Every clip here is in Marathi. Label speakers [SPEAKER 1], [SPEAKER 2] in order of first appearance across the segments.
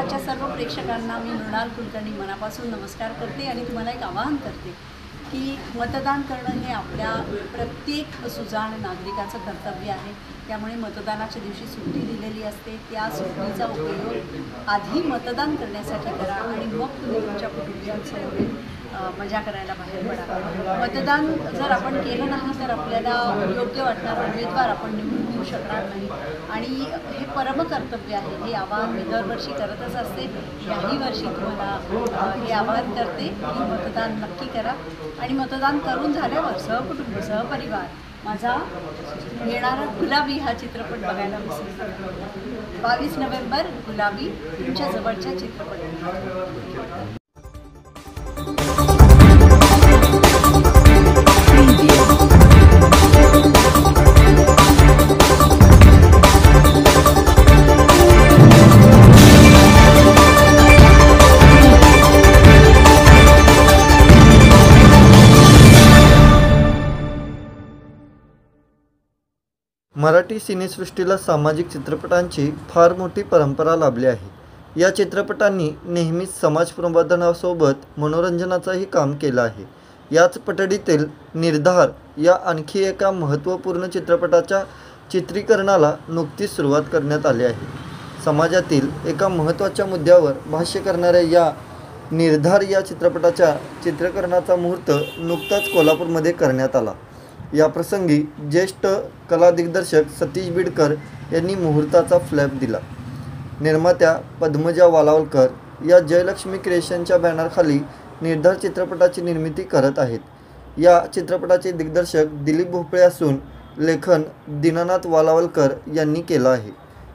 [SPEAKER 1] जवळच्या सर्व प्रेक्षकांना मी मृणाल कुलकर्णी मनापासून नमस्कार करते आणि तुम्हाला एक आवाहन करते की मतदान करणं हे आपल्या प्रत्येक सुजाण नागरिकाचं कर्तव्य आहे। त्यामुळे मतदानाच्या दिवशी सुट्टी दिलेली असते, त्या सुट्टीचा उपयोग आधी मतदान करण्यासाठी करा आणि मग तुम्ही तुमच्या कुटुंबियांसोबत मजा करायला बाहेर पडा। मतदान जर आपण केलं नाही तर आपल्याला योग्य वाटणारा उमेदवार आपण निवडून देऊ शकणार नाही आणि हे परमकर्तव्य आहे। हे आवाहन मी दरवर्षी करतच असते, याही वर्षी तुम्हाला हे आवाहन करते की मतदान नक्की करा आणि मतदान करून झाल्यावर सहकुटुंब सहपरिवार माझा येणारा गुलाबी हा चित्रपट बघायला विसरू नका। 22 नोव्हेंबर गुलाबी तुमच्या जवळच्या चित्रपटगृहात।
[SPEAKER 2] मराठी सिनेसृष्टीला सामाजिक चित्रपटांची फार मोठी परंपरा लाभली आहे। या चित्रपटांनी नेहमीच समाज प्रबोधनासोबत मनोरंजनाचंही काम केलं आहे। याच पठडीतील निर्धार या आणखी एका महत्त्वपूर्ण चित्रपटाच्या चित्रीकरणाला नुकतीच सुरुवात करण्यात आली आहे। समाजातील एका महत्त्वाच्या मुद्द्यावर भाष्य करणाऱ्या या निर्धार या चित्रपटाच्या चित्रीकरणाचा मुहूर्त नुकताच कोल्हापूरमध्ये करण्यात आला। या प्रसंगी ज्येष्ठ कला दिग्दर्शक सतीश बिडकर यांनी मुहूर्ताचा फ्लॅप दिला। निर्मात्या पद्मजा वालावलकर या जयलक्ष्मी क्रिएशनच्या बॅनरखाली निर्धार चित्रपटाची निर्मिती करत आहेत। या चित्रपटाचे दिग्दर्शक दिलीप भोपळे असून लेखन दीनानाथ वालावलकर यांनी केलं आहे।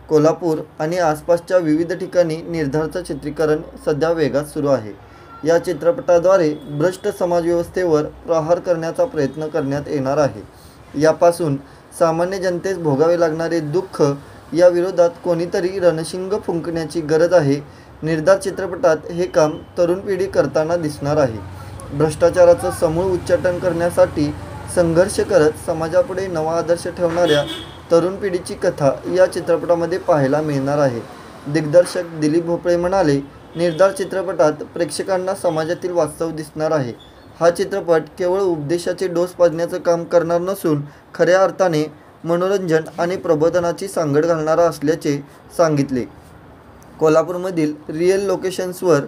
[SPEAKER 2] कोल्हापूर आणि आसपासच्या विविध ठिकाणी निर्धारचं चित्रीकरण सध्या वेगात सुरू आहे। या चित्रपटाद्वारे भ्रष्ट समाजव्यवस्थेवर प्रहार करण्याचा प्रयत्न करण्यात येणार आहे। यापासून सामान्य जनतेस भोगावे लागणारे दुःख या विरोधात कोणीतरी रणशिंग फुंकण्याची गरज आहे। निर्धार चित्रपटात हे काम तरुण पिढी करताना दिसणार आहे। भ्रष्टाचाराचं समूळ उच्चाटन करण्यासाठी संघर्ष करत समाजापुढे नवा आदर्श ठेवणाऱ्या तरुण पिढीची कथा या चित्रपटामध्ये पाहायला मिळणार आहे। दिग्दर्शक दिलीप भोपळे म्हणाले, निर्धार चित्रपटात प्रेक्षकांना समाजातील वास्तव दिसणार आहे। हा चित्रपट केवळ उपदेशाचे डोस पाजण्याचं काम करणार नसून खऱ्या अर्थाने मनोरंजन आणि प्रबोधनाची सांगड घालणारा असल्याचे सांगितले। कोल्हापूरमधील रिअल लोकेशन्सवर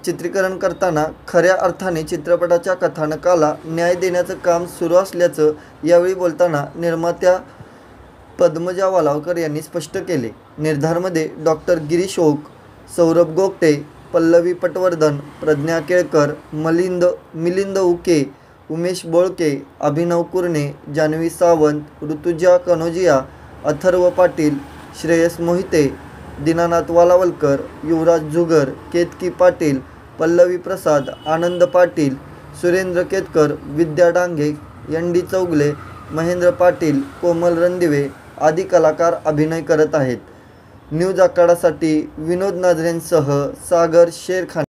[SPEAKER 2] चित्रीकरण करताना खऱ्या अर्थाने चित्रपटाच्या कथानकाला न्याय देण्याचं काम सुरू असल्याचं यावेळी बोलताना निर्मात्या पद्मजा वालावकर यांनी स्पष्ट केले। निर्धारमध्ये डॉक्टर गिरीश ओक, सौरभ गोगटे, पल्लवी पटवर्धन, प्रज्ञा केळकर, मिलिंद उके, उमेश बोळके, अभिनव कुरणे, जान्हवी सावंत, ऋतुजा कनोजिया, अथर्व पाटील, श्रेयस मोहिते, दीनानाथ वालावलकर, युवराज जुगर, केतकी पाटील, पल्लवी प्रसाद, आनंद पाटील, सुरेंद्र केतकर, विद्या डांगे, एन.डी. चौगले, महेंद्र पाटील, कोमल रणदिवे आदी कलाकार अभिनय करत आहेत। न्यूज आखाडासाठी विनोद नाझरेंसह सागर शेरखान।